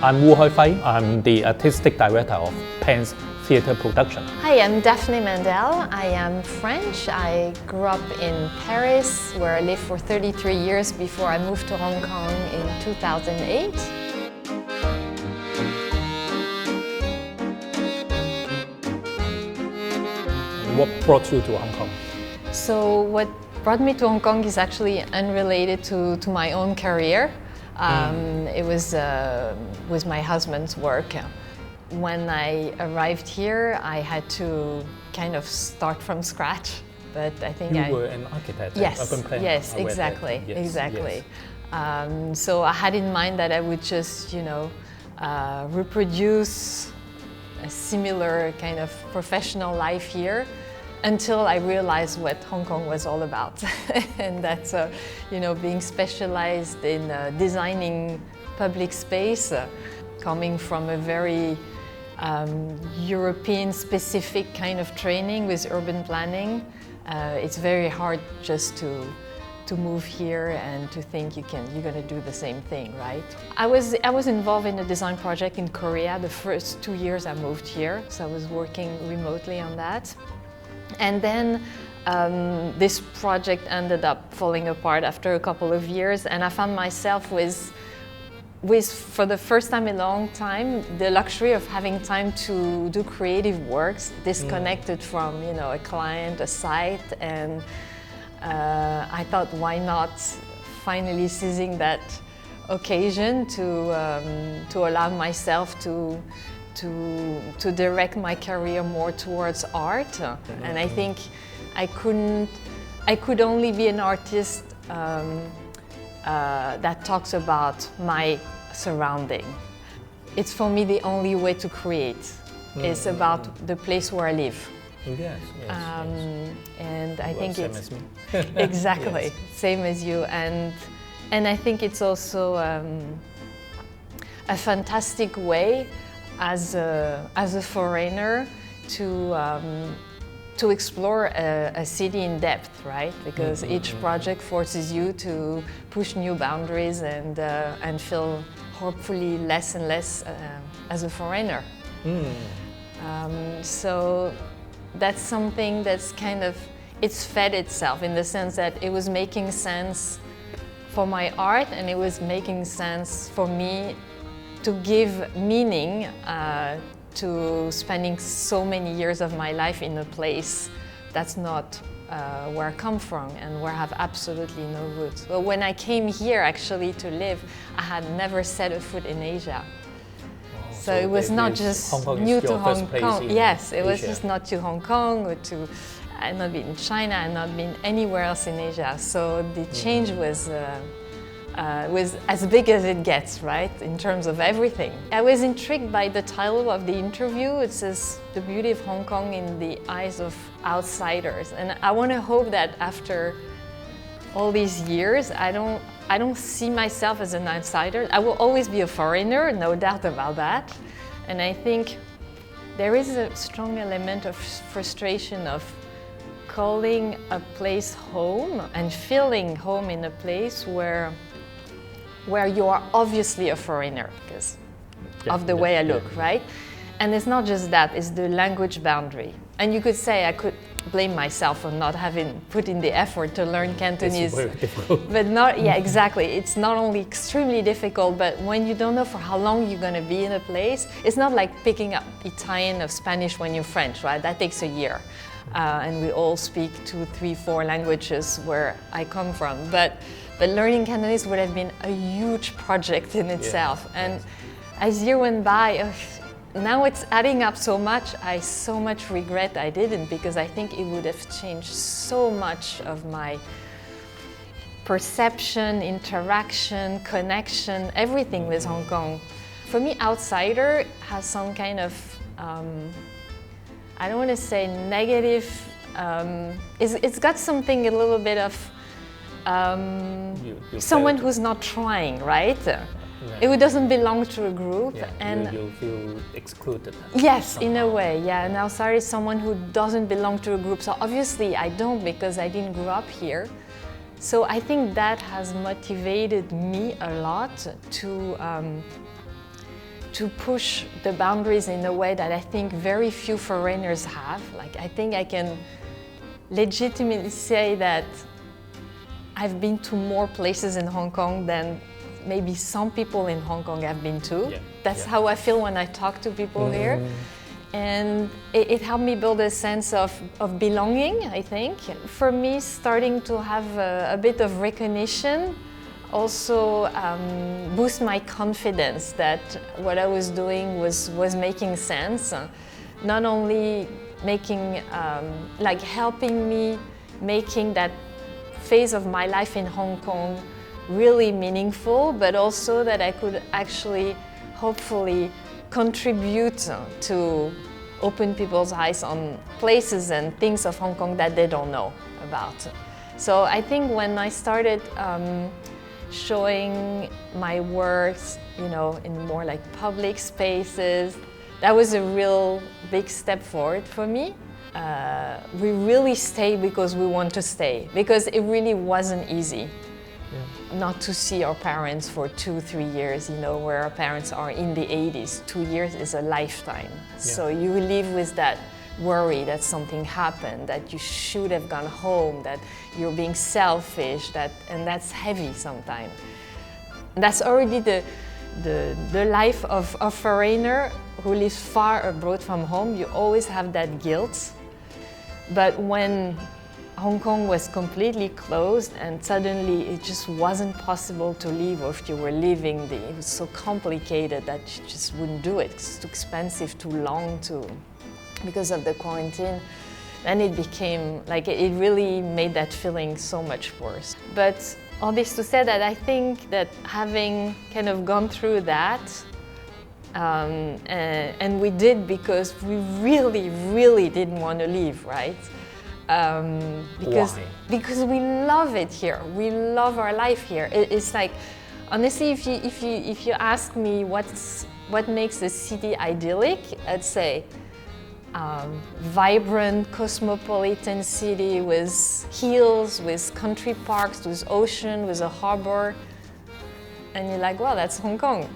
I'm Wu Hoi Fai. I'm the artistic director of Pen's Theatre Production. Hi, I'm Daphne Mandel. I am French. I grew up in Paris, where I lived for 33 years before I moved to Hong Kong in 2008. What brought you to Hong Kong? So what brought me to Hong Kong is actually unrelated to my own career. It was my husband's work. When I arrived here, I had to kind of start from scratch. But I think you were an architect, urban planner. Yes, exactly, yes, exactly. Yes. So I had in mind that I would just, reproduce a similar kind of professional life here, until I realized what Hong Kong was all about. And that's, being specialized in designing public space, coming from a very European-specific kind of training with urban planning. It's very hard just to move here and to think you're going to do the same thing, right? I was involved in a design project in Korea the first 2 years I moved here, so I was working remotely on that. And then this project ended up falling apart after a couple of years, and I found myself with for the first time in a long time, the luxury of having time to do creative works, disconnected from a client, a site, and I thought, why not finally seizing that occasion to allow myself to direct my career more towards art. And I think I could only be an artist that talks about my surrounding. It's for me the only way to create. It's about the place where I live. Yes. And I think same it's as me. exactly Yes. same as you. And I think it's also a fantastic way as a foreigner to explore a city in depth, right? Because each project forces you to push new boundaries and feel hopefully less and less as a foreigner. So that's something that's it's fed itself in the sense that it was making sense for my art, and it was making sense for me to give meaning to spending so many years of my life in a place that's not where I come from and where I have absolutely no roots. But when I came here actually to live, I had never set a foot in Asia. So it was not just new to Hong Kong. Yes, it was just not to Hong Kong or to. I had not been in China, I had not been anywhere else in Asia. So the change was as big as it gets, right, in terms of everything. I was intrigued by the title of the interview. It says, "The Beauty of Hong Kong in the Eyes of Outsiders." And I want to hope that after all these years, I don't see myself as an outsider. I will always be a foreigner, no doubt about that. And I think there is a strong element of frustration of calling a place home and feeling home in a place where you are obviously a foreigner because of the way I look, right? And it's not just that, it's the language boundary. And you could say I could blame myself for not having put in the effort to learn Cantonese. It's very difficult. But not, exactly. It's not only extremely difficult, but when you don't know for how long you're going to be in a place, it's not like picking up Italian or Spanish when you're French, right? That takes a year. And we all speak 2, 3, 4 languages where I come from. But learning Cantonese would have been a huge project in itself. And as year went by, now it's adding up so much. I so much regret I didn't, because I think it would have changed so much of my perception, interaction, connection, everything with Hong Kong. For me, outsider has some kind of, I don't want to say negative, it's got something a little bit of someone who's not trying, right? It doesn't belong to a group, and you feel excluded. Yes, in a way, yeah. An outsider is someone who doesn't belong to a group. So obviously I don't, because I didn't grow up here. So I think that has motivated me a lot to push the boundaries in a way that I think very few foreigners have. Like, I think I can legitimately say that I've been to more places in Hong Kong than maybe some people in Hong Kong have been to. Yeah. That's how I feel when I talk to people here. And it helped me build a sense of belonging, I think. For me, starting to have a bit of recognition also boost my confidence that what I was doing was making sense. Not only making, like helping me making that phase of my life in Hong Kong really meaningful, but also that I could actually, hopefully, contribute to open people's eyes on places and things of Hong Kong that they don't know about. So I think when I started showing my works, you know, in more like public spaces, that was a real big step forward for me. We really stayed because we want to stay, because it really wasn't easy. Not to see our parents for 2-3 years, you know, where our parents are in the 80s. 2 years is a lifetime. Yeah. So you live with that worry that something happened, that you should have gone home, that you're being selfish, and that's heavy sometimes. That's already the life of a foreigner who lives far abroad from home. You always have that guilt. But when Hong Kong was completely closed and suddenly it just wasn't possible to leave, or if you were leaving, it was so complicated that you just wouldn't do it. It's too expensive, too long because of the quarantine. Then it became, like, it really made that feeling so much worse. But all this to say that I think that having kind of gone through that, and we did because we really, really didn't want to leave, right? Because we love it here. We love our life here. It's like, honestly, if you ask me what makes a city idyllic, I'd say vibrant, cosmopolitan city with hills, with country parks, with ocean, with a harbor, and you're like, wow, that's Hong Kong.